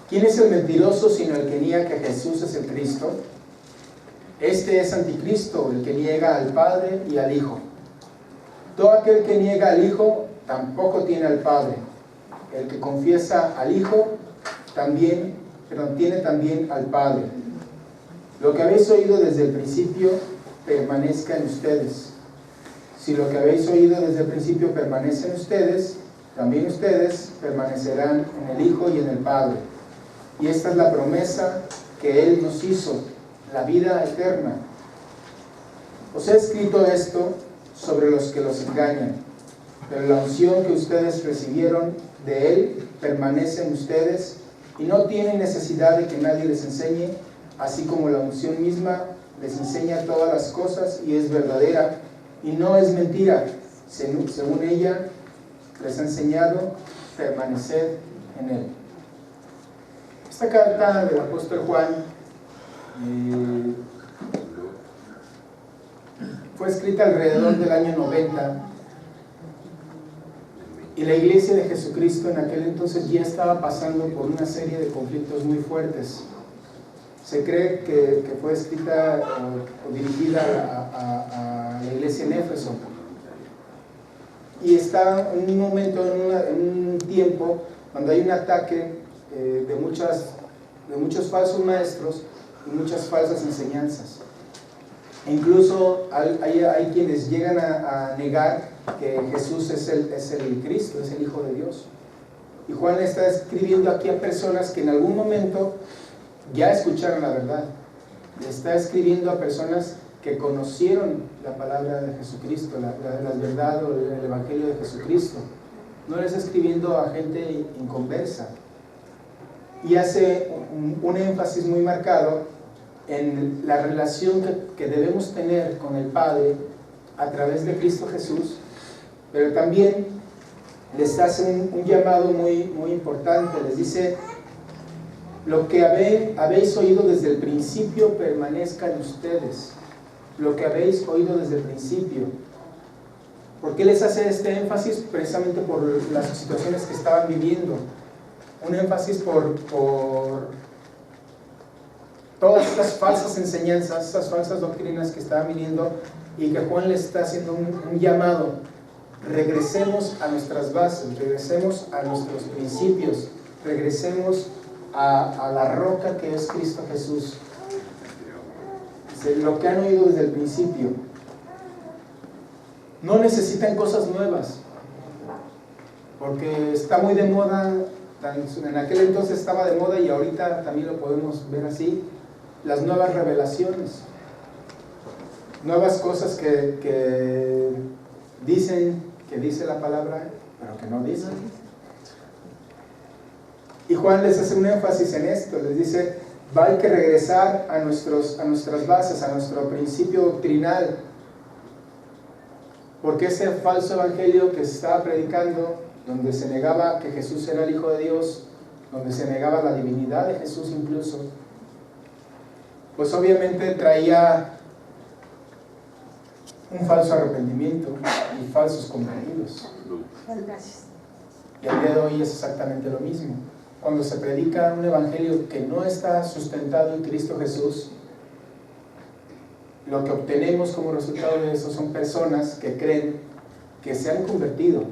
¿Quién es el mentiroso sino el que niega que Jesús es el Cristo? Este es anticristo, el que niega al Padre y al Hijo. Todo aquel que niega al Hijo tampoco tiene al Padre. El que confiesa al Hijo tiene también al Padre. Lo que habéis oído desde el principio permanezca en ustedes. Si lo que habéis oído desde el principio permanece en ustedes, también ustedes permanecerán en el Hijo y en el Padre. Y esta es la promesa que Él nos hizo, la vida eterna. Os he escrito esto sobre los que los engañan, pero la unción que ustedes recibieron de Él permanece en ustedes y no tienen necesidad de que nadie les enseñe, así como la unción misma les enseña todas las cosas y es verdadera y no es mentira. Según ella les ha enseñado, permanecer en Él. Esta carta del apóstol Juan fue escrita alrededor del año 90 y la iglesia de Jesucristo en aquel entonces ya estaba pasando por una serie de conflictos muy fuertes. Se cree que fue escrita o dirigida a la iglesia en Éfeso, y está en un momento, en un tiempo cuando hay un ataque de muchos falsos maestros y muchas falsas enseñanzas. E incluso hay quienes llegan a negar que Jesús es el Cristo, es el Hijo de Dios. Y Juan está escribiendo aquí a personas que en algún momento ya escucharon la verdad. Está escribiendo a personas que conocieron la palabra de Jesucristo, la verdad o el Evangelio de Jesucristo. No le está escribiendo a gente inconversa. Y hace un énfasis muy marcado en la relación que debemos tener con el Padre a través de Cristo Jesús, pero también les hace un llamado muy, muy importante. Les dice: lo que habéis oído desde el principio permanezca en ustedes. Lo que habéis oído desde el principio. ¿Por qué les hace este énfasis? Precisamente por las situaciones que estaban viviendo. Un énfasis por todas estas falsas enseñanzas, estas falsas doctrinas que estaban viniendo, y que Juan les está haciendo un llamado. Regresemos a nuestras bases, regresemos a nuestros principios, regresemos a la roca que es Cristo Jesús. Lo que han oído desde el principio. No necesitan cosas nuevas, porque está muy de moda. En aquel entonces estaba de moda y ahorita también lo podemos ver así: las nuevas revelaciones, nuevas cosas que dicen que dice la palabra, pero que no dicen. Y Juan les hace un énfasis en esto, les dice: hay que regresar a nuestras bases, a nuestro principio doctrinal, porque ese falso evangelio que se estaba predicando, donde se negaba que Jesús era el Hijo de Dios, donde se negaba la divinidad de Jesús incluso, pues obviamente traía un falso arrepentimiento y falsos convertidos. Y al día de hoy es exactamente lo mismo. Cuando se predica un evangelio que no está sustentado en Cristo Jesús, lo que obtenemos como resultado de eso son personas que creen que se han convertido,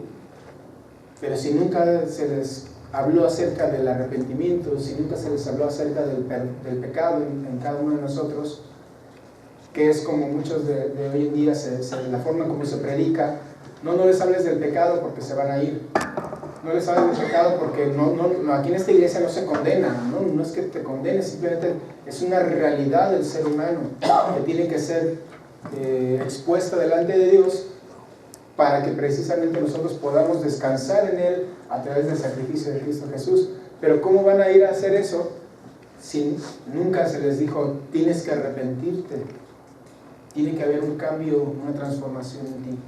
pero si nunca se les habló acerca del arrepentimiento, si nunca se les habló acerca del pecado en cada uno de nosotros, que es como muchos de hoy en día, la forma como se predica: no les hables del pecado porque se van a ir. No les hables del pecado porque no, aquí en esta iglesia no se condena. No es que te condenes, simplemente es una realidad del ser humano que tiene que ser expuesta delante de Dios, para que precisamente nosotros podamos descansar en Él a través del sacrificio de Cristo Jesús. Pero ¿cómo van a ir a hacer eso si nunca se les dijo: tienes que arrepentirte, tiene que haber un cambio, una transformación en ti?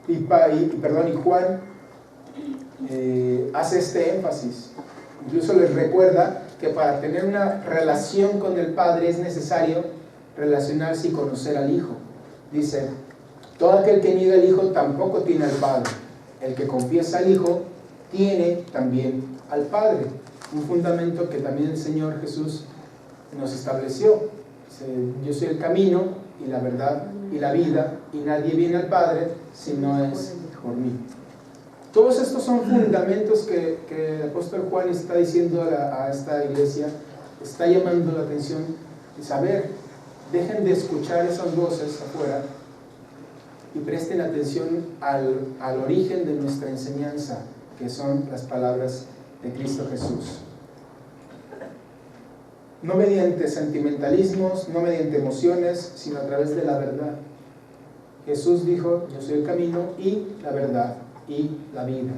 Y Juan hace este énfasis. Incluso les recuerda que para tener una relación con el Padre es necesario relacionarse y conocer al Hijo. Dice: todo aquel que niega al Hijo tampoco tiene al Padre. El que confiesa al Hijo tiene también al Padre. Un fundamento que también el Señor Jesús nos estableció. Dice, yo soy el camino y la verdad y la vida, y nadie viene al Padre si no es por mí. Todos estos son fundamentos que el apóstol Juan está diciendo a esta iglesia, está llamando la atención. Y saber, dejen de escuchar esas voces afuera y presten atención al origen de nuestra enseñanza, que son las palabras de Cristo Jesús. No mediante sentimentalismos, no mediante emociones, sino a través de la verdad. Jesús dijo, yo soy el camino y la verdad y la vida.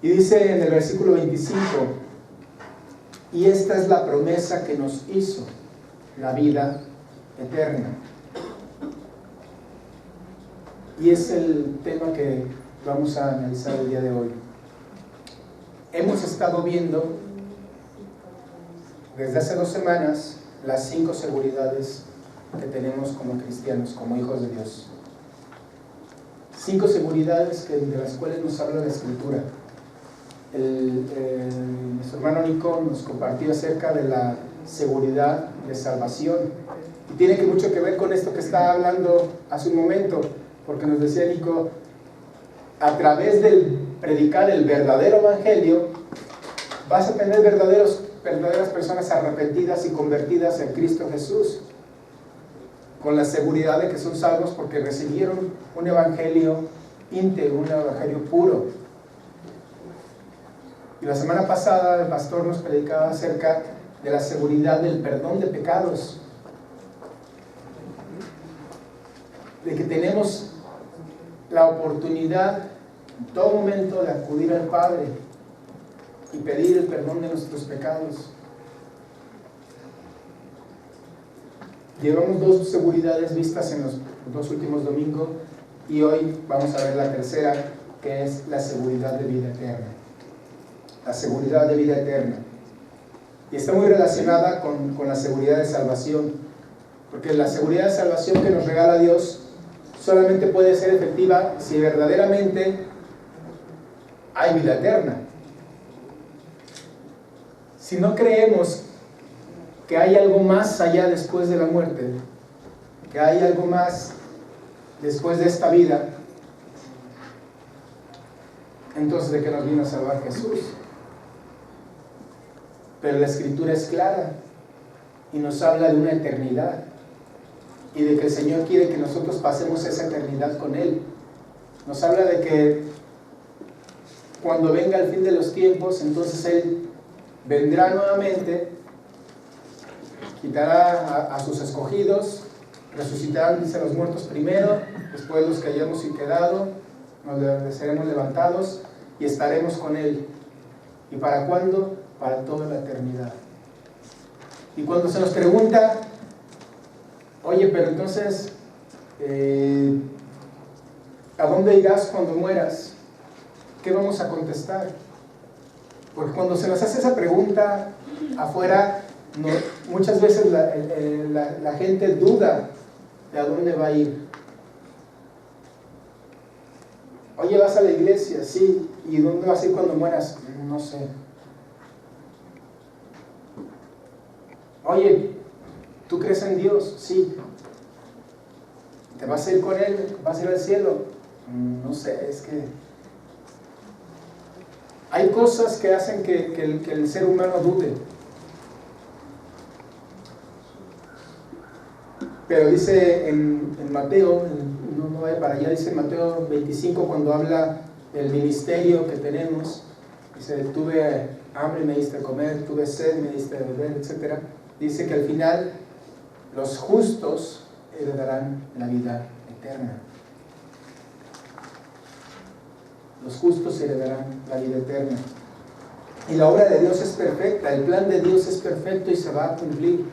Y dice en el versículo 25, y esta es la promesa que nos hizo, la vida eterna. Y es el tema que vamos a analizar el día de hoy. Hemos estado viendo desde hace 2 semanas las 5 seguridades que tenemos como cristianos, como hijos de Dios. 5 seguridades de las cuales nos habla la Escritura. Nuestro hermano Nico nos compartió acerca de la seguridad de salvación. Y tiene mucho que ver con esto que estaba hablando hace un momento, porque nos decía Nico, a través del predicar el verdadero evangelio, vas a tener verdaderas personas arrepentidas y convertidas en Cristo Jesús, con la seguridad de que son salvos porque recibieron un evangelio íntegro, un evangelio puro. Y la semana pasada el pastor nos predicaba acerca de la seguridad del perdón de pecados, de que tenemos la oportunidad en todo momento de acudir al Padre y pedir el perdón de nuestros pecados. Llevamos 2 seguridades vistas en los 2 últimos domingos y hoy vamos a ver la tercera, que es la seguridad de vida eterna. La seguridad de vida eterna. Y está muy relacionada con la seguridad de salvación, porque la seguridad de salvación que nos regala Dios solamente puede ser efectiva si verdaderamente hay vida eterna. Si no creemos que hay algo más allá después de la muerte, que hay algo más después de esta vida, entonces ¿de qué nos vino a salvar Jesús? Pero la Escritura es clara y nos habla de una eternidad y de que el Señor quiere que nosotros pasemos esa eternidad con Él. Nos habla de que cuando venga el fin de los tiempos, entonces Él vendrá nuevamente, quitará a sus escogidos, resucitarán, dice, los muertos primero, después los que hayamos quedado, nos seremos levantados y estaremos con Él. ¿Y para cuándo? Para toda la eternidad. Y cuando se nos pregunta, oye, pero entonces, ¿a dónde irás cuando mueras? ¿Qué vamos a contestar? Porque cuando se nos hace esa pregunta afuera, muchas veces la gente duda de a dónde va a ir. Oye, ¿vas a la iglesia? Sí. ¿Y dónde vas a ir cuando mueras? No sé. Oye, ¿tú crees en Dios? Sí. ¿Te vas a ir con Él? ¿Vas a ir al cielo? No sé, es que hay cosas que hacen que el ser humano dude. Pero dice en Mateo, no vaya para allá, dice en Mateo 25, cuando habla del ministerio que tenemos, dice, tuve hambre y me diste de comer, tuve sed y me diste de beber, etc. Dice que al final los justos heredarán la vida eterna. Los justos heredarán la vida eterna. Y la obra de Dios es perfecta, el plan de Dios es perfecto y se va a cumplir.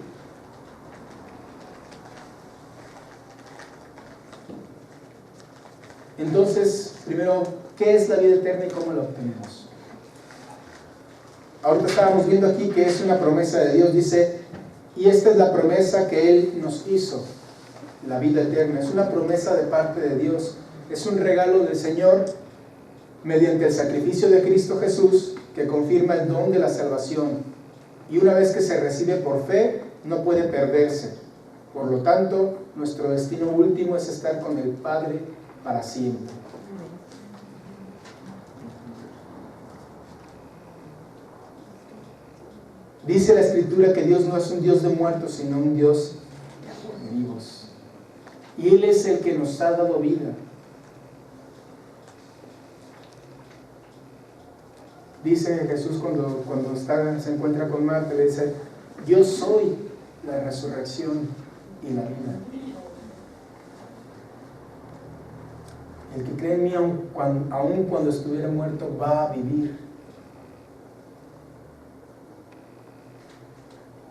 Entonces, primero, ¿qué es la vida eterna y cómo la obtenemos? Ahorita estábamos viendo aquí que es una promesa de Dios, dice, y esta es la promesa que Él nos hizo, la vida eterna. Es una promesa de parte de Dios, es un regalo del Señor mediante el sacrificio de Cristo Jesús, que confirma el don de la salvación, y una vez que se recibe por fe, no puede perderse. Por lo tanto, nuestro destino último es estar con el Padre para siempre. Dice la Escritura que Dios no es un Dios de muertos, sino un Dios de vivos. Y Él es el que nos ha dado vida. Dice Jesús cuando se encuentra con Marta, le dice: yo soy la resurrección y la vida. El que cree en mí, aun cuando estuviera muerto, va a vivir.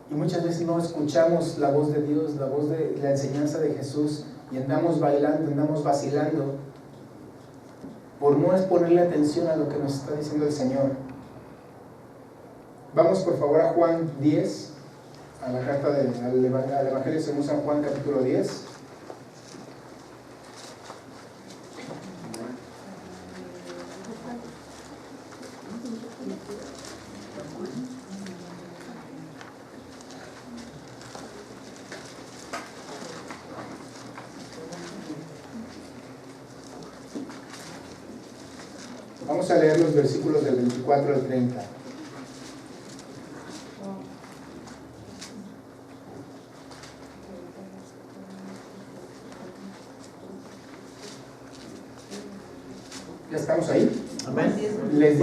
Y muchas veces no escuchamos la voz de Dios, la voz de la enseñanza de Jesús, y andamos bailando, andamos vacilando, por no ponerle atención a lo que nos está diciendo el Señor. Vamos por favor a Juan 10, a la carta al Evangelio según San Juan, capítulo 10. Vamos a leer los versículos del 24 al 30. ¿Ya estamos ahí? Amén. Les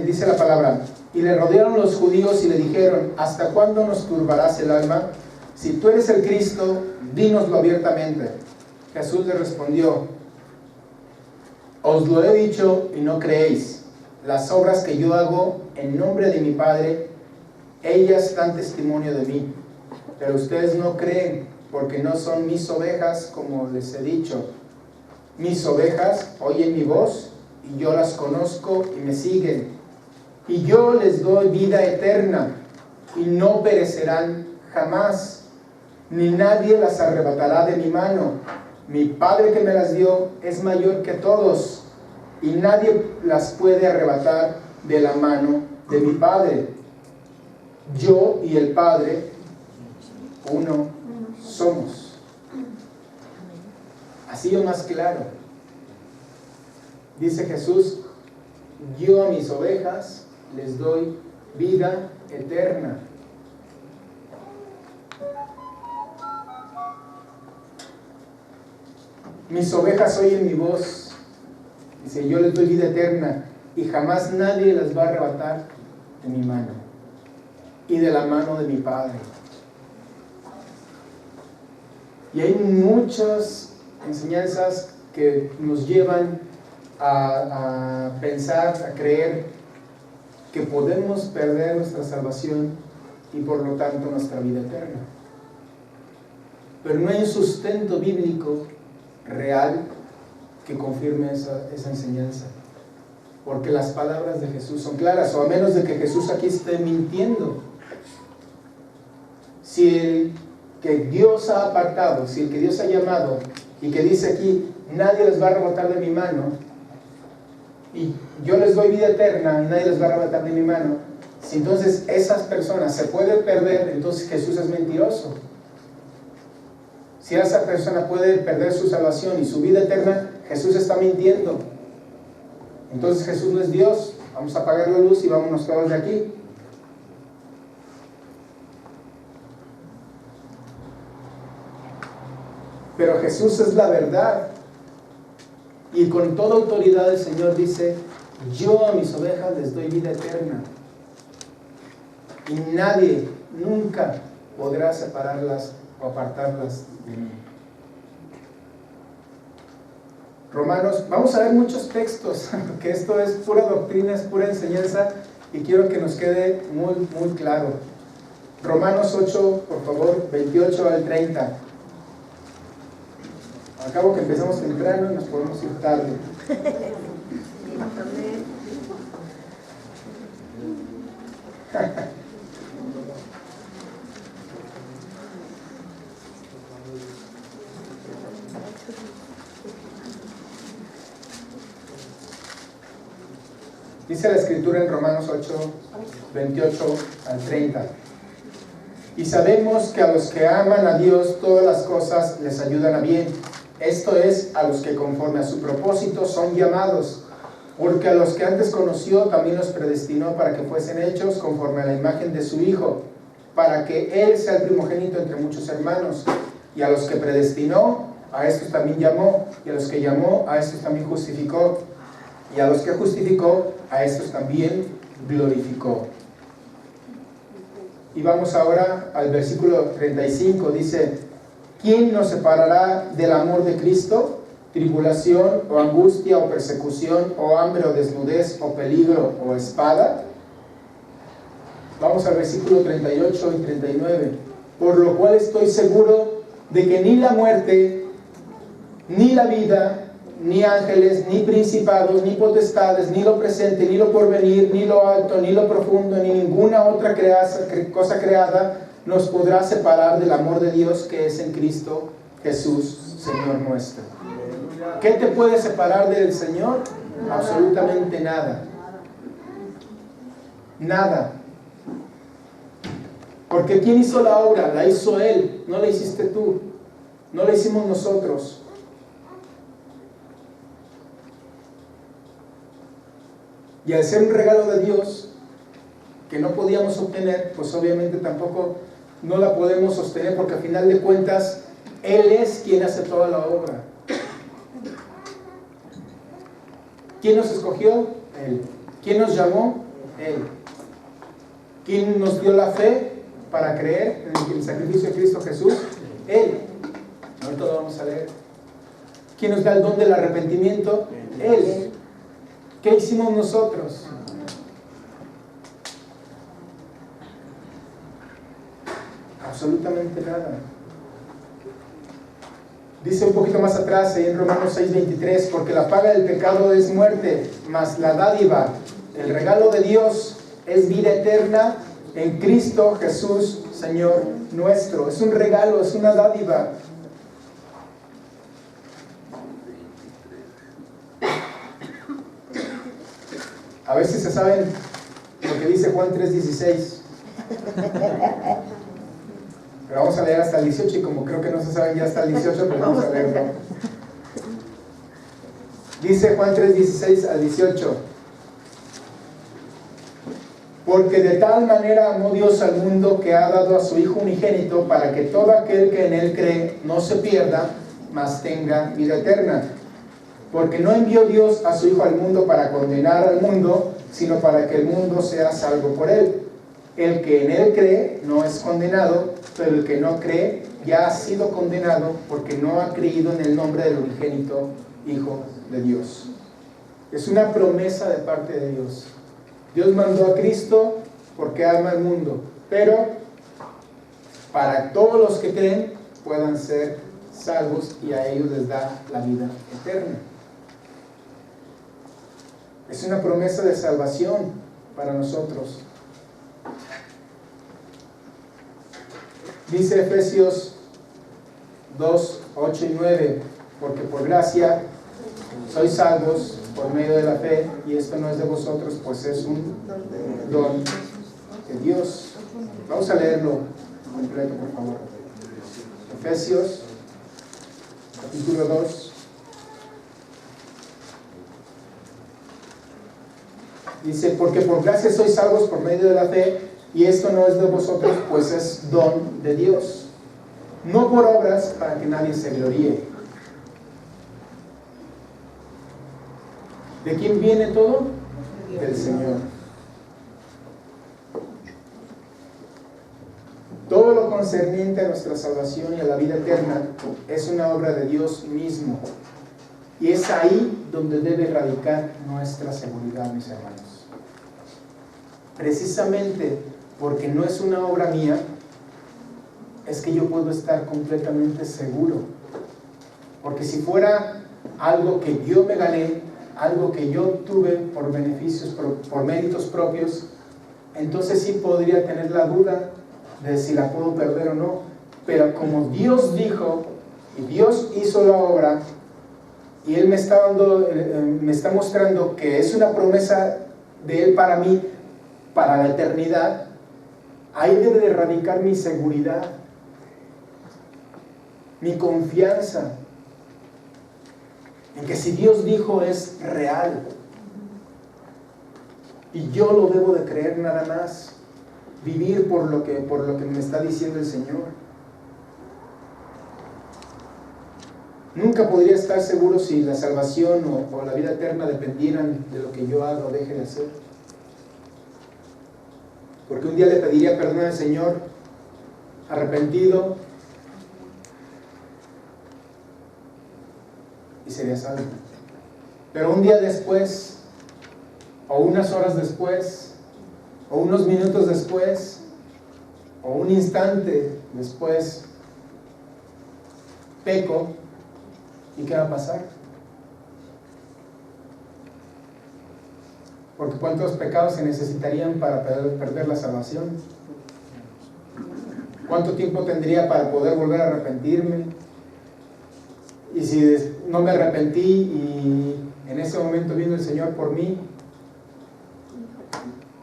dice la palabra: y le rodearon los judíos y le dijeron: ¿hasta cuándo nos turbarás el alma? Si tú eres el Cristo, dínoslo abiertamente. Jesús le respondió: os lo he dicho y no creéis. Las obras que yo hago en nombre de mi Padre, ellas dan testimonio de mí. Pero ustedes no creen, porque no son mis ovejas, como les he dicho. Mis ovejas oyen mi voz, y yo las conozco y me siguen. Y yo les doy vida eterna, y no perecerán jamás, ni nadie las arrebatará de mi mano. Mi Padre que me las dio es mayor que todos, y nadie las puede arrebatar de la mano de mi Padre. Yo y el Padre, uno somos. Así o más claro. Dice Jesús: yo a mis ovejas les doy vida eterna. Mis ovejas oyen mi voz. Dice: yo les doy vida eterna, y jamás nadie las va a arrebatar de mi mano y de la mano de mi Padre. Y hay muchas enseñanzas que nos llevan a pensar, a creer que podemos perder nuestra salvación y por lo tanto nuestra vida eterna. Pero no hay un sustento bíblico real que confirme esa enseñanza, porque las palabras de Jesús son claras, o a menos de que Jesús aquí esté mintiendo. Si el que Dios ha apartado, si el que Dios ha llamado, y que dice aquí: nadie les va a arrebatar de mi mano, y yo les doy vida eterna y nadie les va a arrebatar de mi mano, si entonces esas personas se pueden perder, entonces Jesús es mentiroso. Si esa persona puede perder su salvación y su vida eterna, Jesús está mintiendo. Entonces Jesús no es Dios. Vamos a apagar la luz y vámonos todos de aquí. Pero Jesús es la verdad. Y con toda autoridad el Señor dice: yo a mis ovejas les doy vida eterna. Y nadie nunca podrá separarlas o apartarlas de mí. Romanos, vamos a ver muchos textos, que esto es pura doctrina, es pura enseñanza, y quiero que nos quede muy, muy claro. Romanos 8, por favor, 28 al 30. Acabo que empezamos temprano y nos podemos ir tarde. Dice la Escritura en Romanos 8, 28 al 30. Y sabemos que a los que aman a Dios todas las cosas les ayudan a bien. Esto es, a los que conforme a su propósito son llamados. Porque a los que antes conoció también los predestinó para que fuesen hechos conforme a la imagen de su Hijo, para que Él sea el primogénito entre muchos hermanos. Y a los que predestinó, a estos también llamó. Y a los que llamó, a estos también justificó. Y a los que justificó, a estos también glorificó. Y vamos ahora al versículo 35. Dice: ¿quién nos separará del amor de Cristo? ¿Tribulación, o angustia, o persecución, o hambre, o desnudez, o peligro, o espada? Vamos al versículo 38 y 39. Por lo cual estoy seguro de que ni la muerte, ni la vida, ni ángeles, ni principados, ni potestades, ni lo presente, ni lo porvenir, ni lo alto, ni lo profundo, ni ninguna otra cosa creada nos podrá separar del amor de Dios que es en Cristo Jesús, Señor nuestro. ¿Qué te puede separar del Señor? Absolutamente nada. Nada. Porque ¿quién hizo la obra? La hizo Él, no la hiciste tú, no la hicimos nosotros. Y al ser un regalo de Dios que no podíamos obtener, pues obviamente tampoco no la podemos sostener, porque al final de cuentas Él es quien hace toda la obra. ¿Quién nos escogió? Él. ¿Quién nos llamó? Él. ¿Quién nos dio la fe para creer en el sacrificio de Cristo Jesús? Él. Ahorita lo vamos a leer. ¿Quién nos da el don del arrepentimiento? Él. ¿Qué hicimos nosotros? Absolutamente nada. Dice un poquito más atrás, en Romanos 6:23, porque la paga del pecado es muerte, mas la dádiva, el regalo de Dios, es vida eterna en Cristo Jesús, Señor nuestro. Es un regalo, es una dádiva. A ver si se saben lo que dice Juan 3:16. Pero vamos a leer hasta el 18, y como creo que no se saben ya hasta el 18, pues vamos a leerlo. Dice Juan 3:16 al 18. Porque de tal manera amó Dios al mundo que ha dado a su Hijo unigénito, para que todo aquel que en Él cree no se pierda, mas tenga vida eterna. Porque no envió Dios a su Hijo al mundo para condenar al mundo, sino para que el mundo sea salvo por Él. El que en Él cree no es condenado, pero el que no cree ya ha sido condenado, porque no ha creído en el nombre del unigénito Hijo de Dios. Es una promesa de parte de Dios. Dios mandó a Cristo porque ama al mundo, pero para todos los que creen puedan ser salvos, y a ellos les da la vida eterna. Es una promesa de salvación para nosotros. Dice Efesios 2, 8 y 9, porque por gracia sois salvos por medio de la fe, y esto no es de vosotros, pues es un don de Dios. Vamos a leerlo completo, por favor. Efesios, capítulo 2. Dice, porque por gracia sois salvos por medio de la fe, y esto no es de vosotros, pues es don de Dios, no por obras, para que nadie se gloríe. ¿De quién viene todo? Del Señor. Todo lo concerniente a nuestra salvación y a la vida eterna es una obra de Dios mismo, y es ahí donde debe radicar nuestra seguridad, mis hermanos. Precisamente porque no es una obra mía, es que yo puedo estar completamente seguro. Porque si fuera algo que yo me gané, algo que yo tuve por beneficios, por méritos propios, entonces sí podría tener la duda de si la puedo perder o no. Pero como Dios dijo y Dios hizo la obra, y Él me está mostrando que es una promesa de Él para mí, para la eternidad, ahí debe de radicar mi seguridad, mi confianza, en que si Dios dijo es real. Y yo lo debo de creer nada más, vivir por lo que me está diciendo el Señor. Nunca podría estar seguro si la salvación o la vida eterna dependieran de lo que yo haga o deje de hacer. Porque un día le pediría perdón al Señor, arrepentido, y sería salvo. Pero un día después, o unas horas después, o unos minutos después, o un instante después, peco, ¿y qué va a pasar? Porque ¿cuántos pecados se necesitarían para perder la salvación? ¿Cuánto tiempo tendría para poder volver a arrepentirme? Y si no me arrepentí y en ese momento vino el Señor por mí,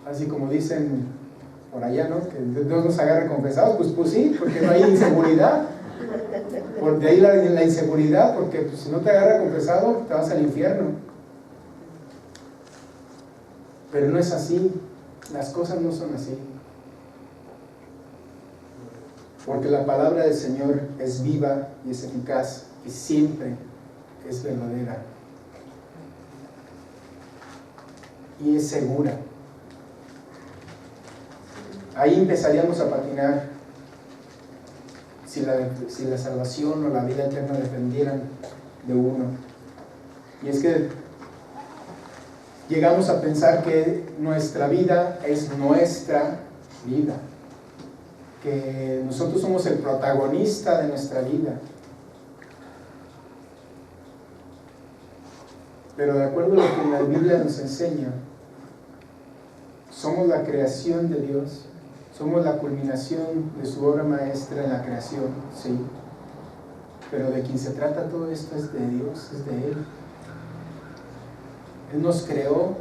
así como dicen por allá, ¿no? Que Dios nos agarre confesados, pues sí, porque no hay inseguridad. Por de ahí la inseguridad, porque pues, si no te agarra confesado, te vas al infierno. Pero no es así, las cosas no son así. Porque la palabra del Señor es viva y es eficaz y siempre es verdadera. Y es segura. Ahí empezaríamos a patinar si la salvación o la vida eterna dependieran de uno. Y es que llegamos a pensar que nuestra vida es nuestra vida, que nosotros somos el protagonista de nuestra vida. Pero de acuerdo a lo que la Biblia nos enseña, somos la creación de Dios, somos la culminación de su obra maestra en la creación, sí. Pero de quien se trata todo esto es de Dios, es de Él. Él nos creó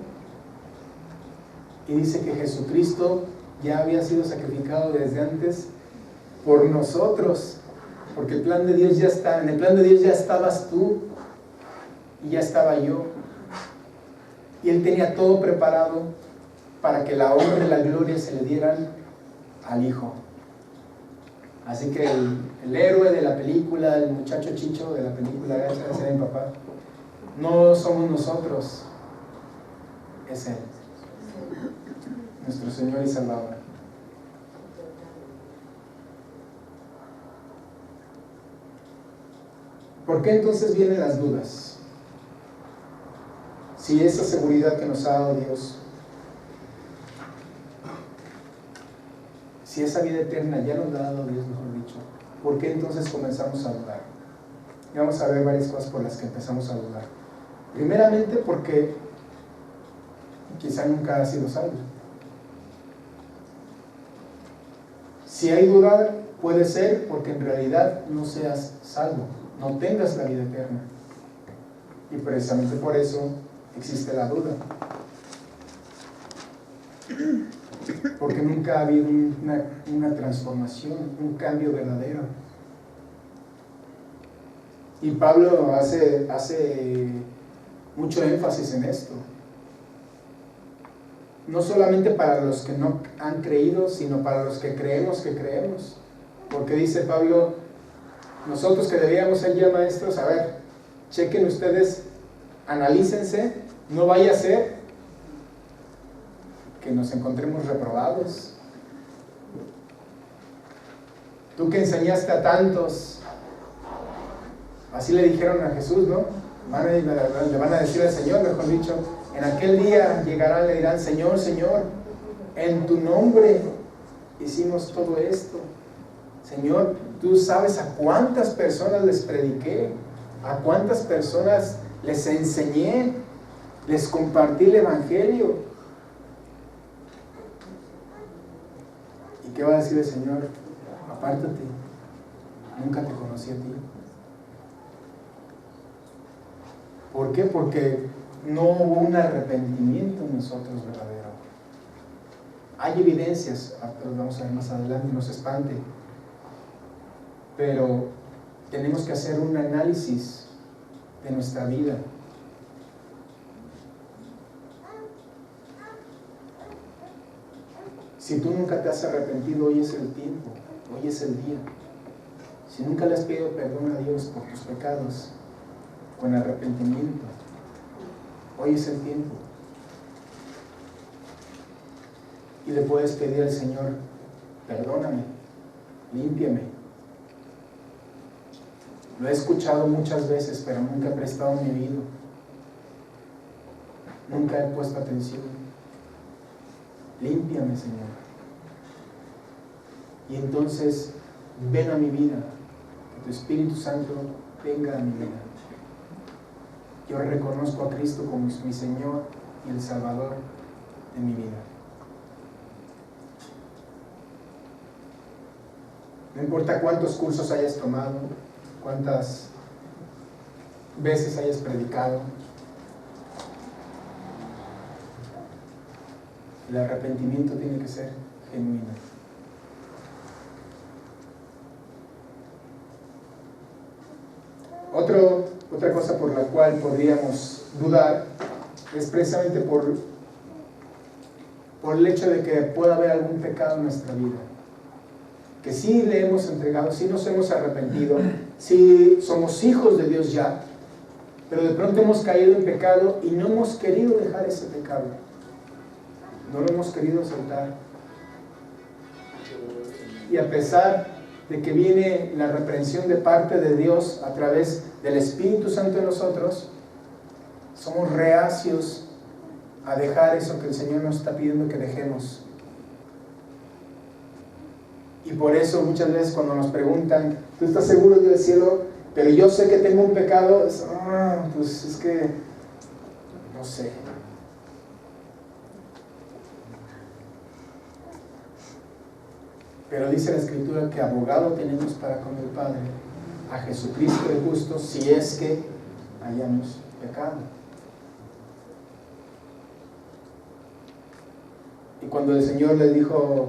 y dice que Jesucristo ya había sido sacrificado desde antes por nosotros, porque el plan de Dios ya está, en el plan de Dios ya estabas tú y ya estaba yo. Y Él tenía todo preparado para que la honra y la gloria se le dieran al Hijo. Así que el héroe de la película, el muchacho Chicho de la película, ese era mi papá, no somos nosotros, es Él, nuestro Señor y Salvador. ¿Por qué entonces vienen las dudas? Si esa seguridad que nos ha dado Dios, si esa vida eterna ya nos la ha dado Dios, mejor dicho, ¿por qué entonces comenzamos a dudar? Y vamos a ver varias cosas por las que empezamos a dudar. Primeramente porque quizá nunca has sido salvo. Si hay duda, puede ser porque en realidad no seas salvo, no tengas la vida eterna. Y precisamente por eso existe la duda. Porque nunca ha habido una transformación, un cambio verdadero. Y Pablo hace mucho énfasis en esto. No solamente para los que no han creído, sino para los que creemos que creemos. Porque dice Pablo, nosotros que debíamos ser ya maestros, a ver, chequen ustedes, analícense, no vaya a ser que nos encontremos reprobados. Tú que enseñaste a tantos, así le dijeron a Jesús, ¿no? Le van a decir al Señor, mejor dicho, en aquel día llegarán, le dirán, Señor, Señor, en tu nombre hicimos todo esto. Señor, tú sabes a cuántas personas les prediqué, a cuántas personas les enseñé, les compartí el Evangelio. ¿Y qué va a decir el Señor? Apártate, nunca te conocí a ti. ¿Por qué? Porque no hubo un arrepentimiento en nosotros verdadero. Hay evidencias, lo vamos a ver más adelante, no se espante, pero tenemos que hacer un análisis de nuestra vida. Si tú nunca te has arrepentido, hoy es el tiempo, hoy es el día. Si nunca le has pedido perdón a Dios por tus pecados, con arrepentimiento, hoy es el tiempo. Y le puedes pedir al Señor, perdóname, límpiame. Lo he escuchado muchas veces, pero nunca he prestado mi oído. Nunca he puesto atención. Límpiame, Señor. Y entonces, ven a mi vida. Que tu Espíritu Santo venga a mi vida. Yo reconozco a Cristo como mi Señor y el Salvador de mi vida. No importa cuántos cursos hayas tomado, cuántas veces hayas predicado, el arrepentimiento tiene que ser genuino. Otra cosa por la cual podríamos dudar es precisamente por el hecho de que pueda haber algún pecado en nuestra vida. Que sí le hemos entregado, sí nos hemos arrepentido, sí somos hijos de Dios ya, pero de pronto hemos caído en pecado y no hemos querido dejar ese pecado. No lo hemos querido soltar. Y a pesar de que viene la reprensión de parte de Dios a través del Espíritu Santo en nosotros, somos reacios a dejar eso que el Señor nos está pidiendo que dejemos. Y por eso muchas veces cuando nos preguntan, ¿tú estás seguro del cielo? Pero yo sé que tengo un pecado, pues es que no sé. Pero dice la Escritura que abogado tenemos para con el Padre, a Jesucristo el justo, si es que hayamos pecado. Y cuando el Señor le dijo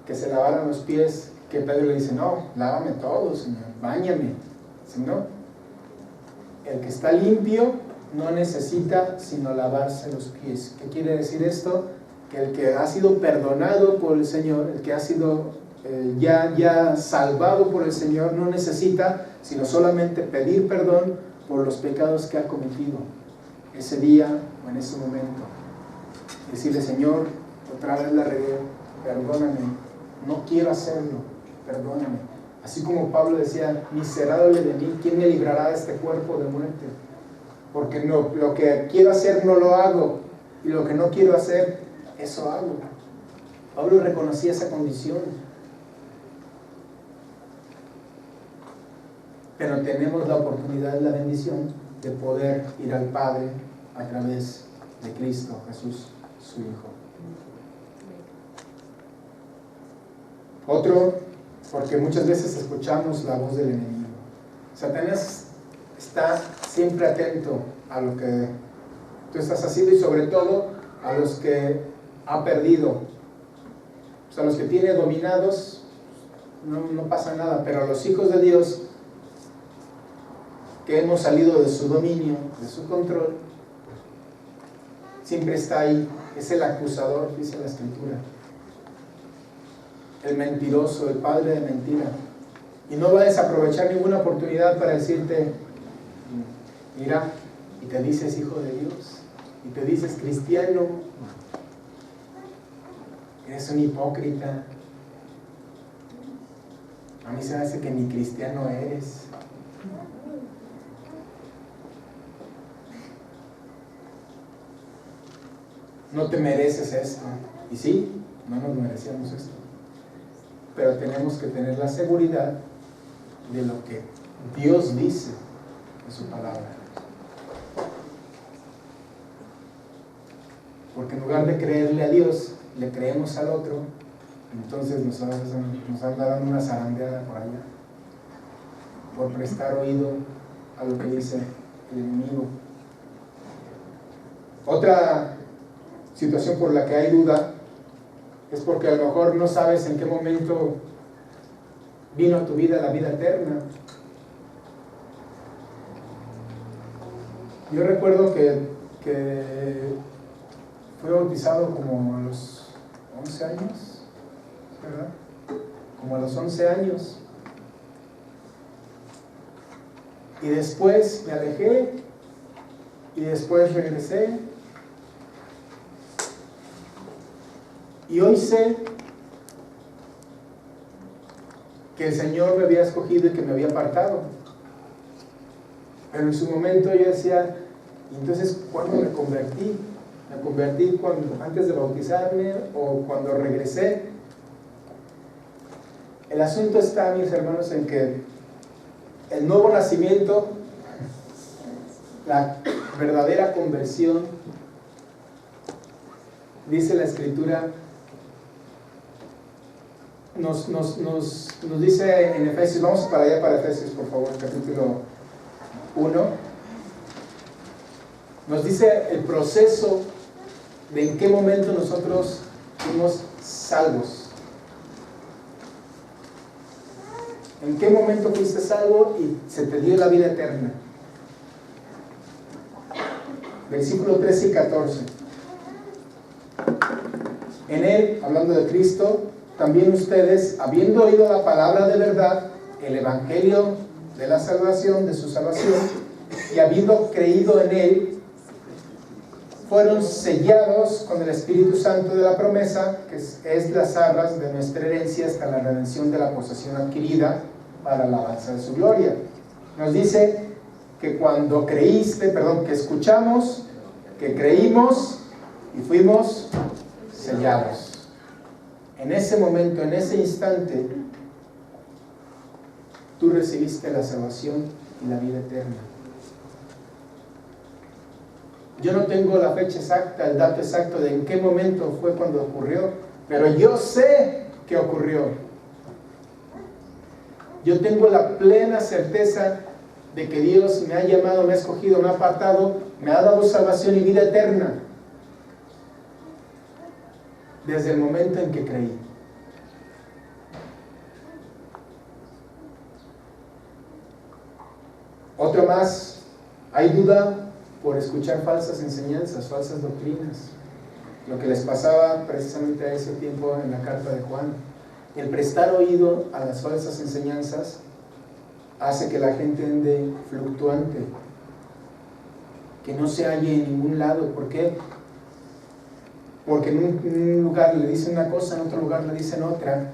que se lavaran los pies, que Pedro le dice, no, lávame todo, Señor, báñame. Dice, no, el que está limpio no necesita sino lavarse los pies. ¿Qué quiere decir esto? Que el que ha sido perdonado por el Señor, el que ha sido ya salvado por el Señor, no necesita sino solamente pedir perdón por los pecados que ha cometido ese día o en ese momento. Decirle, Señor, otra vez la regué, perdóname, no quiero hacerlo, perdóname. Así como Pablo decía, miserable de mí, ¿quién me librará de este cuerpo de muerte? Porque no, lo que quiero hacer no lo hago, y lo que no quiero hacer, eso hago. Pablo reconocía esa condición. Pero tenemos la oportunidad y la bendición de poder ir al Padre a través de Cristo Jesús, su Hijo. Otro, porque muchas veces escuchamos la voz del enemigo. Satanás está siempre atento a lo que tú estás haciendo y sobre todo a los que ha perdido. O sea, los que tiene dominados no pasa nada, pero a los hijos de Dios que hemos salido de su dominio, de su control, siempre está ahí. Es el acusador, dice la Escritura, el mentiroso, el padre de mentira, y no va a desaprovechar ninguna oportunidad para decirte, mira, y te dices hijo de Dios, y te dices cristiano, eres un hipócrita, a mí se me hace que ni cristiano eres. No te mereces esto. Y sí, no nos merecemos esto. Pero tenemos que tener la seguridad de lo que Dios dice en su palabra. Porque en lugar de creerle a Dios, le creemos al otro, entonces nos anda dando una zarandeada por allá, por prestar oído a lo que dice el enemigo. Otra situación por la que hay duda es porque a lo mejor no sabes en qué momento vino a tu vida la vida eterna. Yo recuerdo que fui bautizado como a los 11 años, ¿verdad? Como a los 11 años. Y después me alejé y después regresé. Y hoy sé que el Señor me había escogido y que me había apartado. Pero en su momento yo decía, entonces, ¿cuándo me convertí? ¿Me convertí antes de bautizarme o cuando regresé? El asunto está, mis hermanos, en que el nuevo nacimiento, la verdadera conversión, dice la Escritura, nos dice en Efesios, vamos para allá para Efesios, por favor, capítulo 1, nos dice el proceso de en qué momento nosotros fuimos salvos. ¿En qué momento fuiste salvo y se te dio la vida eterna? Versículo 13 y 14. En él, hablando de Cristo, también ustedes, habiendo oído la palabra de verdad, el evangelio de la salvación, de su salvación, y habiendo creído en él, fueron sellados con el Espíritu Santo de la promesa, que es las arras de nuestra herencia hasta la redención de la posesión adquirida para la alabanza de su gloria. Nos dice que cuando que escuchamos, que creímos y fuimos sellados. En ese momento, en ese instante, tú recibiste la salvación y la vida eterna. Yo no tengo la fecha exacta, el dato exacto de en qué momento fue cuando ocurrió, pero yo sé que ocurrió. Yo tengo la plena certeza de que Dios me ha llamado, me ha escogido, me ha apartado, me ha dado salvación y vida eterna desde el momento en que creí. Otro más, hay duda por escuchar falsas enseñanzas, falsas doctrinas. Lo que les pasaba precisamente a ese tiempo en la carta de Juan. El prestar oído a las falsas enseñanzas hace que la gente ande fluctuante, que no se halle en ningún lado. ¿Por qué? Porque en un lugar le dicen una cosa, en otro lugar le dicen otra.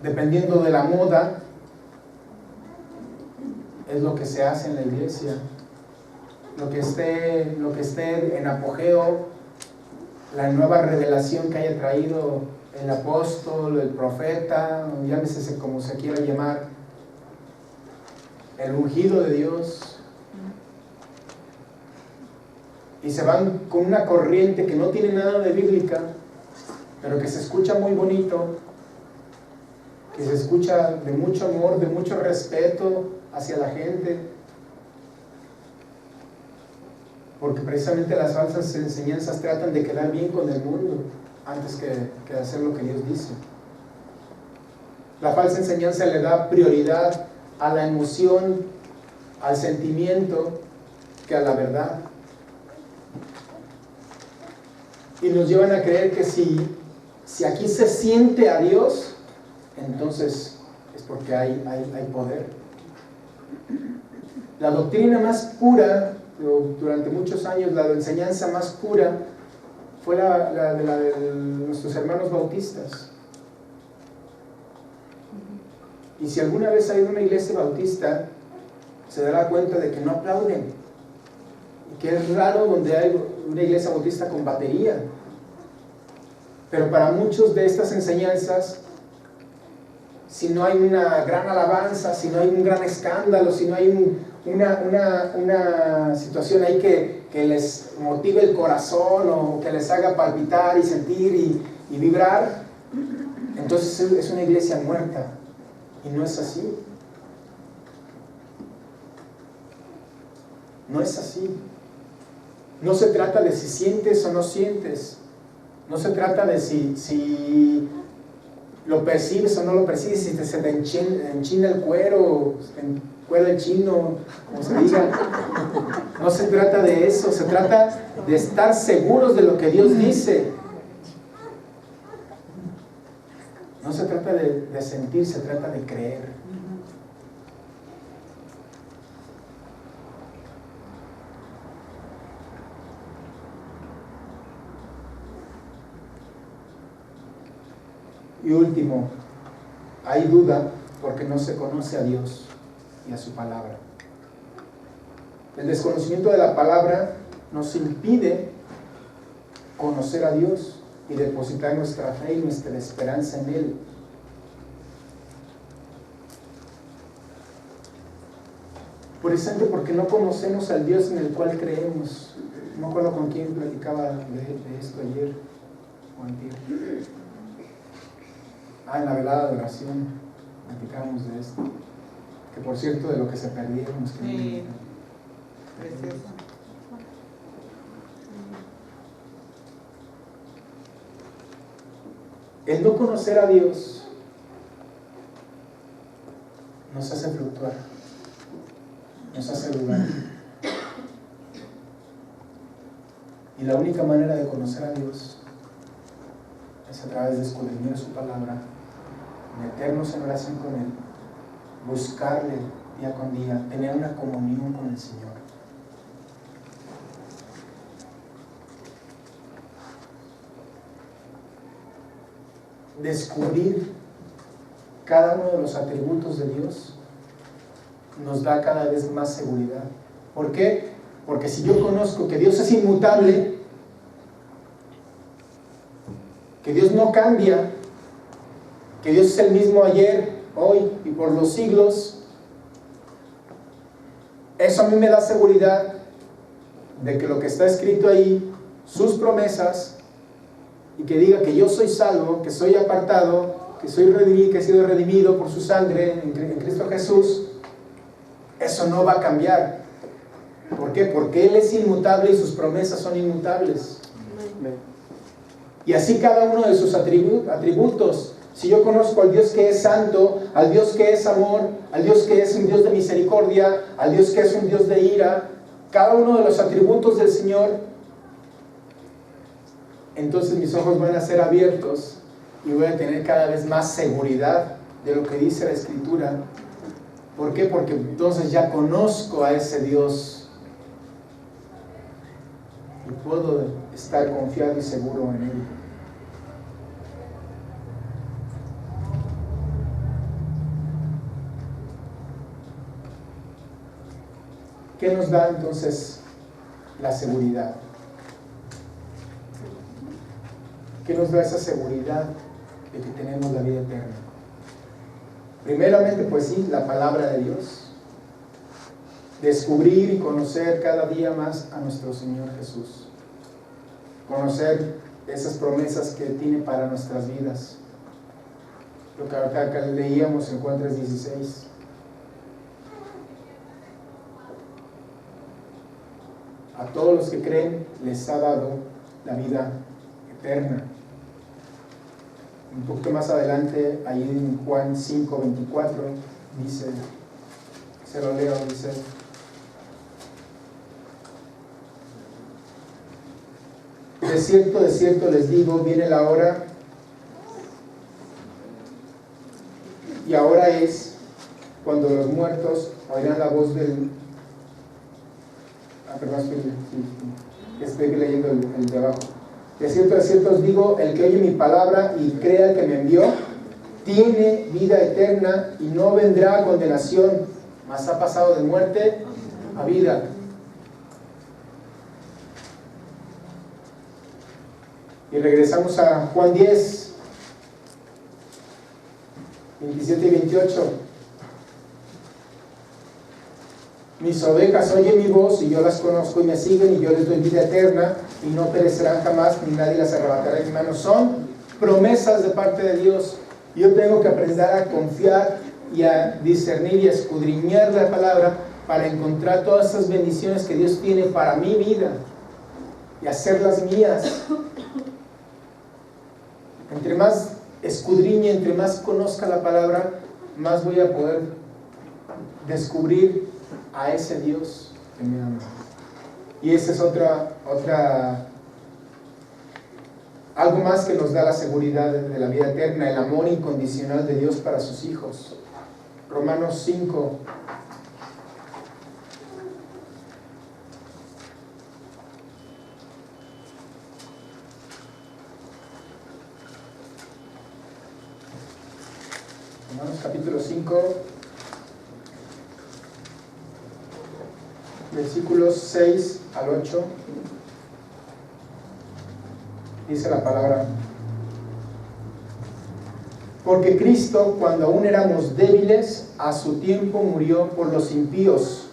Dependiendo de la moda, es lo que se hace en la iglesia. Lo que esté en apogeo, la nueva revelación que haya traído el apóstol, el profeta, llámese como se quiera llamar, el ungido de Dios, y se van con una corriente que no tiene nada de bíblica, pero que se escucha muy bonito, que se escucha de mucho amor, de mucho respeto hacia la gente, porque precisamente las falsas enseñanzas tratan de quedar bien con el mundo antes que hacer lo que Dios dice. La falsa enseñanza le da prioridad a la emoción, al sentimiento, que a la verdad. Y nos llevan a creer que si aquí se siente a Dios, entonces es porque hay poder. La doctrina más pura, durante muchos años, la enseñanza más pura, fue la de nuestros hermanos bautistas. Y si alguna vez ha ido a una iglesia bautista, se dará cuenta de que no aplauden. Y que es raro donde hay una iglesia bautista con batería. Pero para muchos de estas enseñanzas, si no hay una gran alabanza, si no hay un gran escándalo, si no hay una situación ahí que les motive el corazón o que les haga palpitar y sentir y vibrar, entonces es una iglesia muerta. Y no es así. No es así. No se trata de si sientes o no sientes. No se trata de si lo percibes o no lo percibes, si se te enchina el cuero, cuero el chino, como se diga. No se trata de eso, se trata de estar seguros de lo que Dios dice. No se trata de sentir, se trata de creer. Y último, hay duda porque no se conoce a Dios y a su palabra. El desconocimiento de la palabra nos impide conocer a Dios y depositar nuestra fe y nuestra esperanza en Él. Precisamente porque no conocemos al Dios en el cual creemos. No me acuerdo con quién platicaba de esto ayer o antier. En la velada de oración platicábamos de esto. Que por cierto, de lo que se perdieron. Sí, precioso. El no conocer a Dios nos hace fluctuar, nos hace dudar. Y la única manera de conocer a Dios es a través de escudriñar su palabra, meternos en oración con Él, buscarle día con día, tener una comunión con el Señor. Descubrir cada uno de los atributos de Dios nos da cada vez más seguridad. ¿Por qué? Porque si yo conozco que Dios es inmutable, que Dios no cambia, que Dios es el mismo ayer, hoy y por los siglos, eso a mí me da seguridad de que lo que está escrito ahí, sus promesas, y que diga que yo soy salvo, que soy apartado, que soy redimido, que he sido redimido por su sangre en Cristo Jesús, eso no va a cambiar. ¿Por qué? Porque Él es inmutable y sus promesas son inmutables. Y así cada uno de sus atributos. Si yo conozco al Dios que es santo, al Dios que es amor, al Dios que es un Dios de misericordia, al Dios que es un Dios de ira, cada uno de los atributos del Señor, entonces mis ojos van a ser abiertos y voy a tener cada vez más seguridad de lo que dice la Escritura. ¿Por qué? Porque entonces ya conozco a ese Dios y puedo estar confiado y seguro en Él. ¿Qué nos da entonces la seguridad? ¿Qué nos da esa seguridad de que tenemos la vida eterna? Primeramente, pues sí, la palabra de Dios. Descubrir y conocer cada día más a nuestro Señor Jesús. Conocer esas promesas que Él tiene para nuestras vidas. Lo que acá leíamos en Juan 3:16. A todos los que creen les ha dado la vida eterna. Un poquito más adelante, ahí en Juan 5:24, dice, se lo leo, dice: de cierto les digo, viene la hora, y ahora es cuando los muertos oirán la voz del... perdón, estoy leyendo el de abajo. De cierto os digo, el que oye mi palabra y crea el que me envió, tiene vida eterna y no vendrá a condenación, mas ha pasado de muerte a vida. Y regresamos a Juan 10, 27 y 28. Mis ovejas oyen mi voz y yo las conozco y me siguen y yo les doy vida eterna y no perecerán jamás ni nadie las arrebatará de mi mano. Son promesas de parte de Dios. Yo tengo que aprender a confiar y a discernir y a escudriñar la palabra para encontrar todas esas bendiciones que Dios tiene para mi vida. y hacerlas mías. Entre más escudriñe, entre más conozca la palabra, más voy a poder descubrir a ese Dios que me ama. Y esa es algo más que nos da la seguridad de la vida eterna, el amor incondicional de Dios para sus hijos. Romanos 5. Romanos capítulo 5, versículos 6 al 8. Dice la palabra: porque Cristo, cuando aún éramos débiles, a su tiempo murió por los impíos.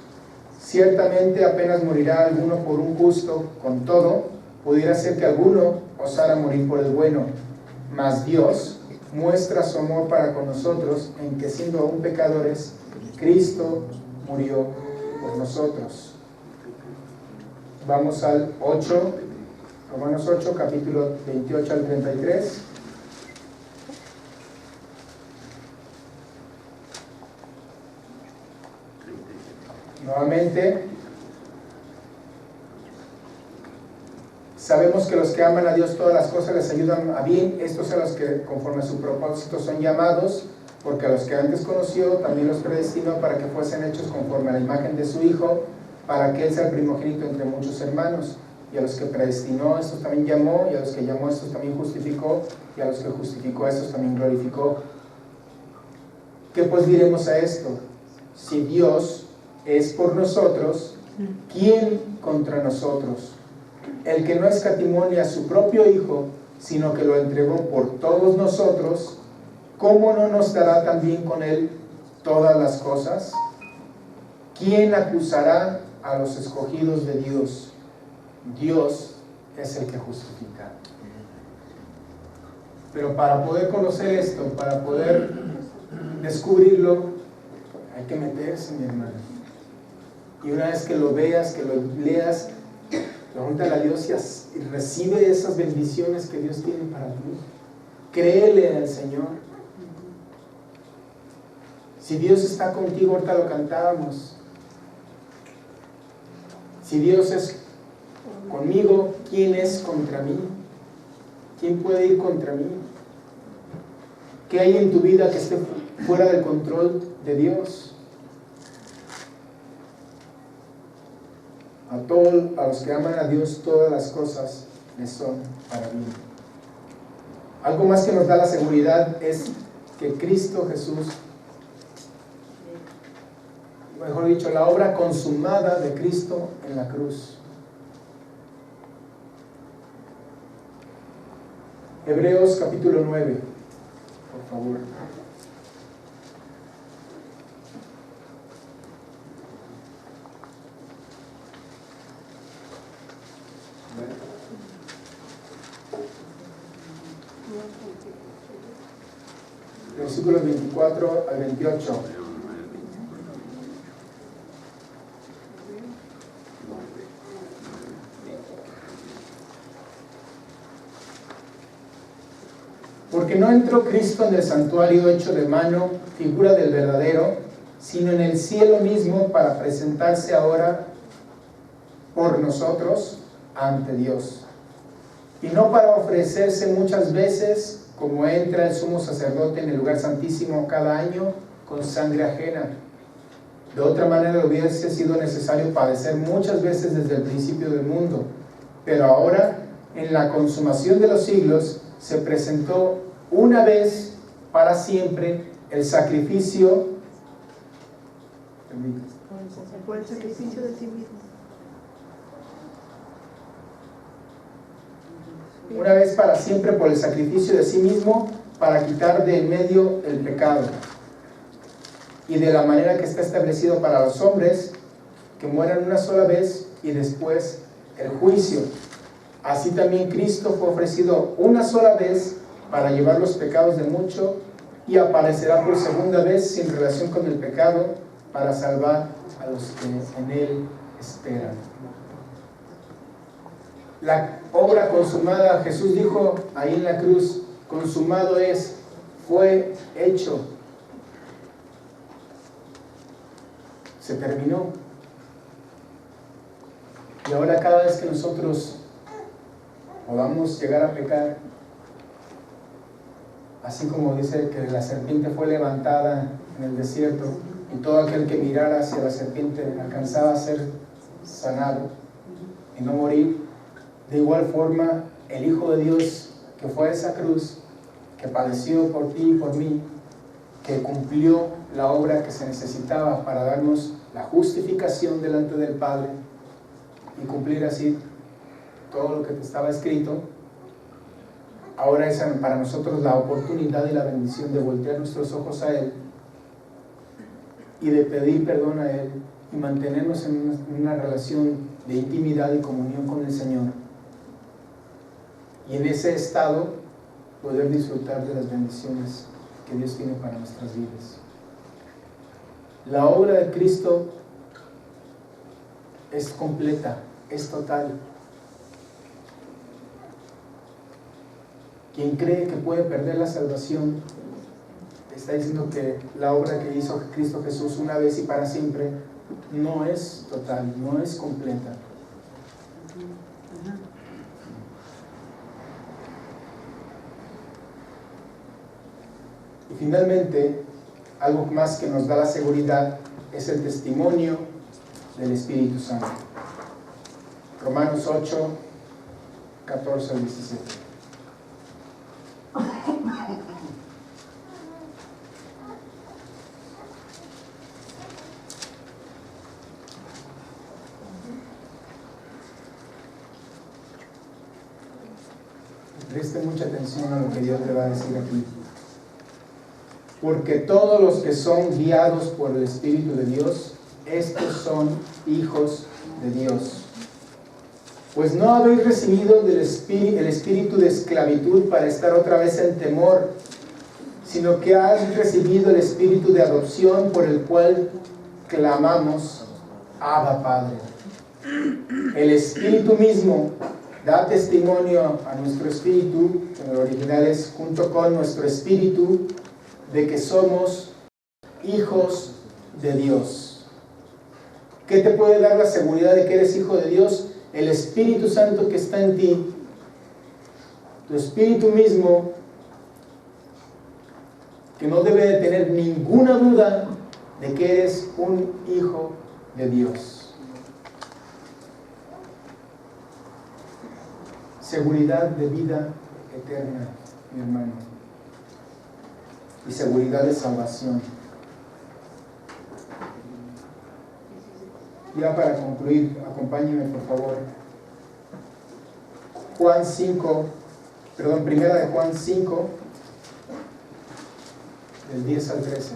Ciertamente apenas morirá alguno por un justo, con todo, pudiera ser que alguno osara morir por el bueno. Mas Dios muestra su amor para con nosotros, en que siendo aún pecadores, Cristo murió por nosotros. Vamos al 8, Romanos 8, capítulo 28 al 33. Nuevamente, sabemos que los que aman a Dios todas las cosas les ayudan a bien. Estos son los que conforme a su propósito son llamados, porque a los que antes conoció también los predestinó para que fuesen hechos conforme a la imagen de su Hijo, para que Él sea el primogénito entre muchos hermanos. Y a los que predestinó, estos también llamó, y a los que llamó, estos también justificó, y a los que justificó, estos también glorificó. ¿Qué pues diremos a esto? Si Dios es por nosotros, ¿quién contra nosotros? El que no escatimó ni a su propio Hijo, sino que lo entregó por todos nosotros, ¿cómo no nos dará también con Él todas las cosas? ¿Quién acusará a los escogidos de Dios? Dios es el que justifica. Pero para poder conocer esto, para poder descubrirlo, hay que meterse, mi hermano. Y una vez que lo veas, que lo leas, pregúntale a Dios y recibe esas bendiciones que Dios tiene para ti. Créele al Señor. Si Dios está contigo, ahorita lo cantábamos. Si Dios es conmigo, ¿quién es contra mí? ¿Quién puede ir contra mí? ¿Qué hay en tu vida que esté fuera del control de Dios? A los que aman a Dios, todas las cosas les son para bien. Algo más que nos da la seguridad es que Cristo Jesús, mejor dicho, la obra consumada de Cristo en la cruz. Hebreos capítulo 9, por favor. Versículos 24 al 28. Porque no entró Cristo en el santuario hecho de mano, figura del verdadero, sino en el cielo mismo para presentarse ahora por nosotros ante Dios. Y no para ofrecerse muchas veces, como entra el sumo sacerdote en el lugar santísimo cada año con sangre ajena. De otra manera hubiese sido necesario padecer muchas veces desde el principio del mundo. Pero ahora, en la consumación de los siglos, se presentó una vez para siempre el sacrificio por el sacrificio de sí mismo. Una vez para siempre por el sacrificio de sí mismo, para quitar de en medio el pecado. Y de la manera que está establecido para los hombres, que mueran una sola vez y después el juicio. Así también Cristo fue ofrecido una sola vez para llevar los pecados de muchos, y aparecerá por segunda vez sin relación con el pecado para salvar a los que en Él esperan. la obra consumada. Jesús dijo ahí en la cruz, consumado es, fue hecho, se terminó. Y ahora cada vez que nosotros podamos llegar a pecar, así como dice que la serpiente fue levantada en el desierto y todo aquel que mirara hacia la serpiente alcanzaba a ser sanado y no morir, de igual forma el Hijo de Dios que fue a esa cruz, que padeció por ti y por mí, que cumplió la obra que se necesitaba para darnos la justificación delante del Padre y cumplir así todo lo que te estaba escrito, ahora es para nosotros la oportunidad y la bendición de voltear nuestros ojos a Él y de pedir perdón a Él y mantenernos en una relación de intimidad y comunión con el Señor, y en ese estado poder disfrutar de las bendiciones que Dios tiene para nuestras vidas. La obra de Cristo es completa, es total. Quien cree que puede perder la salvación está diciendo que la obra que hizo Cristo Jesús una vez y para siempre no es total, no es completa. Y finalmente, algo más que nos da la seguridad es el testimonio del Espíritu Santo. Romanos 8, 14 al 17. Preste mucha atención a lo que Dios le va a decir aquí. Porque todos los que son guiados por el Espíritu de Dios, estos son hijos de Dios. Pues no habéis recibido el espíritu de esclavitud para estar otra vez en temor, sino que has recibido el espíritu de adopción por el cual clamamos, Abba, Padre. El Espíritu mismo da testimonio a nuestro espíritu, en el original es junto con nuestro espíritu, de que somos hijos de Dios. ¿Qué te puede dar la seguridad de que eres hijo de Dios? El Espíritu Santo que está en ti, tu espíritu mismo, que no debe de tener ninguna duda de que eres un hijo de Dios. Seguridad de vida eterna, mi hermano, y seguridad de salvación. Ya para concluir, acompáñenme por favor. Primera de Juan 5, del 10 al 13.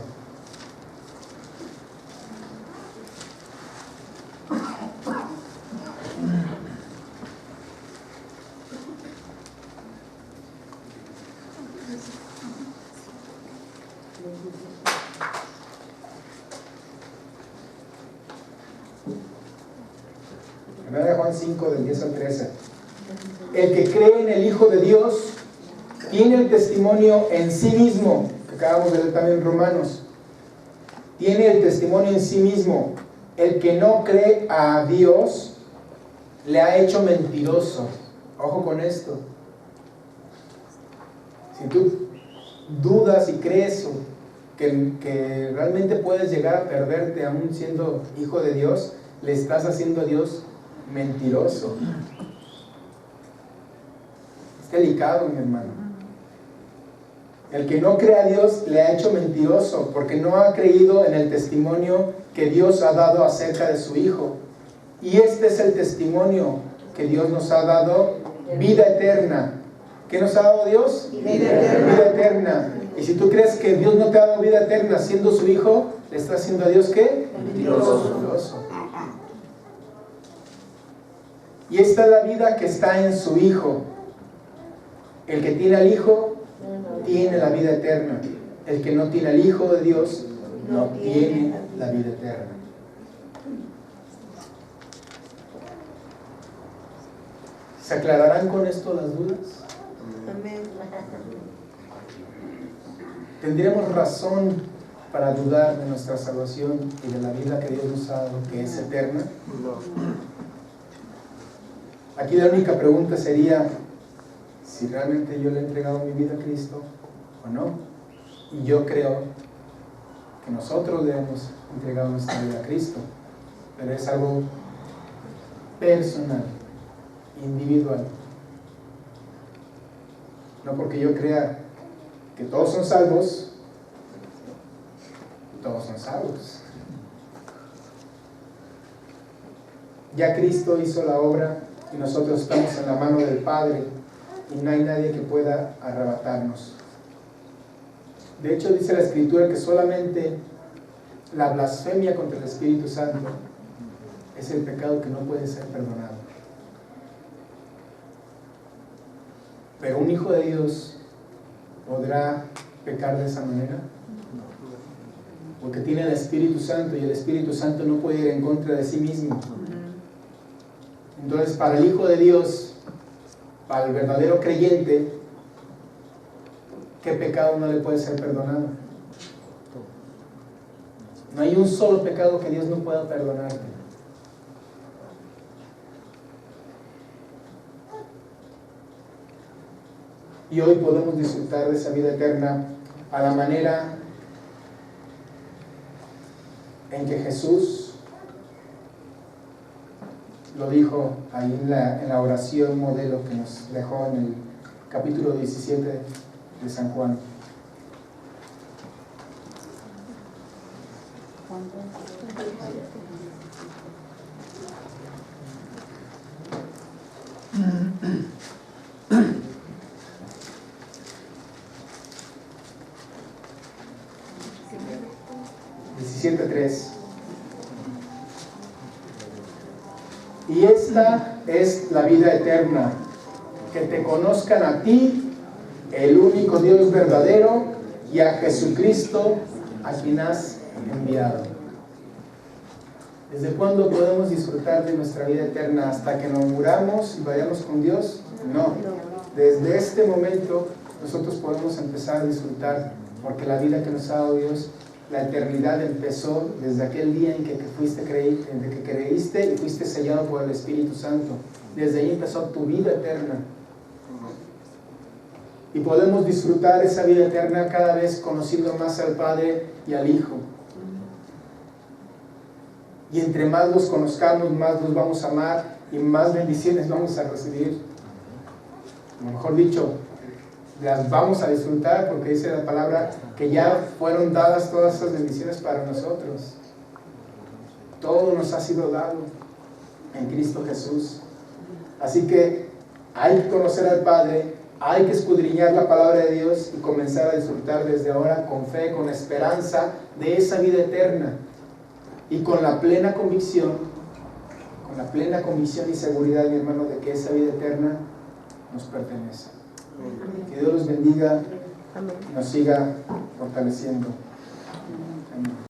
Primera de Juan 5, del 10 al 13. El que cree en el Hijo de Dios tiene el testimonio en sí mismo, que acabamos de leer también en Romanos. Tiene el testimonio en sí mismo. El que no cree a Dios le ha hecho mentiroso. Ojo con esto. Si tú dudas y crees que realmente puedes llegar a perderte aún siendo hijo de Dios, le estás haciendo a Dios mentiroso. Es delicado, mi hermano. El que no cree a Dios le ha hecho mentiroso, porque no ha creído en el testimonio que Dios ha dado acerca de su Hijo. Y este es el testimonio que Dios nos ha dado, vida eterna. ¿Qué nos ha dado Dios? Vida eterna. Y si tú crees que Dios no te ha dado vida eterna siendo su Hijo, le está haciendo a Dios ¿qué? Mentiroso. Y esta es la vida que está en su Hijo. El que tiene al Hijo tiene la vida eterna. El que no tiene al Hijo de Dios no tiene la vida eterna. ¿Se aclararán con esto las dudas? Amén. ¿Tendremos razón para dudar de nuestra salvación y de la vida que Dios nos ha dado, que es eterna? Aquí la única pregunta sería si realmente yo le he entregado mi vida a Cristo o no. Y yo creo que nosotros le hemos entregado nuestra vida a Cristo, pero es algo personal, individual. No porque yo crea que todos son salvos, todos son salvos. Ya Cristo hizo la obra y nosotros estamos en la mano del Padre y no hay nadie que pueda arrebatarnos. De hecho, dice la Escritura que solamente la blasfemia contra el Espíritu Santo es el pecado que no puede ser perdonado. Pero un hijo de Dios podrá pecar de esa manera, porque tiene el Espíritu Santo y el Espíritu Santo no puede ir en contra de sí mismo. Entonces, para el Hijo de Dios, para el verdadero creyente, ¿qué pecado no le puede ser perdonado? No hay un solo pecado que Dios no pueda perdonarte. Y hoy podemos disfrutar de esa vida eterna a la manera en que Jesús lo dijo ahí en la oración modelo que nos dejó en el capítulo 17 de San Juan. Y esta es la vida eterna, que te conozcan a ti, el único Dios verdadero, y a Jesucristo, a quien has enviado. ¿Desde cuándo podemos disfrutar de nuestra vida eterna? ¿Hasta que nos muramos y vayamos con Dios? No. Desde este momento nosotros podemos empezar a disfrutar, porque la vida que nos ha dado Dios, la eternidad empezó desde aquel día en que creíste y fuiste sellado por el Espíritu Santo. Desde ahí empezó tu vida eterna. Y podemos disfrutar esa vida eterna cada vez conociendo más al Padre y al Hijo. Y entre más los conozcamos, más los vamos a amar y más bendiciones vamos a recibir. O mejor dicho, las vamos a disfrutar, porque dice la palabra que ya fueron dadas todas esas bendiciones para nosotros. Todo nos ha sido dado en Cristo Jesús. Así que hay que conocer al Padre, hay que escudriñar la palabra de Dios y comenzar a disfrutar desde ahora con fe, con esperanza de esa vida eterna y con la plena convicción y seguridad, mi hermano, de que esa vida eterna nos pertenece. Que Dios los bendiga y nos siga fortaleciendo. Amén.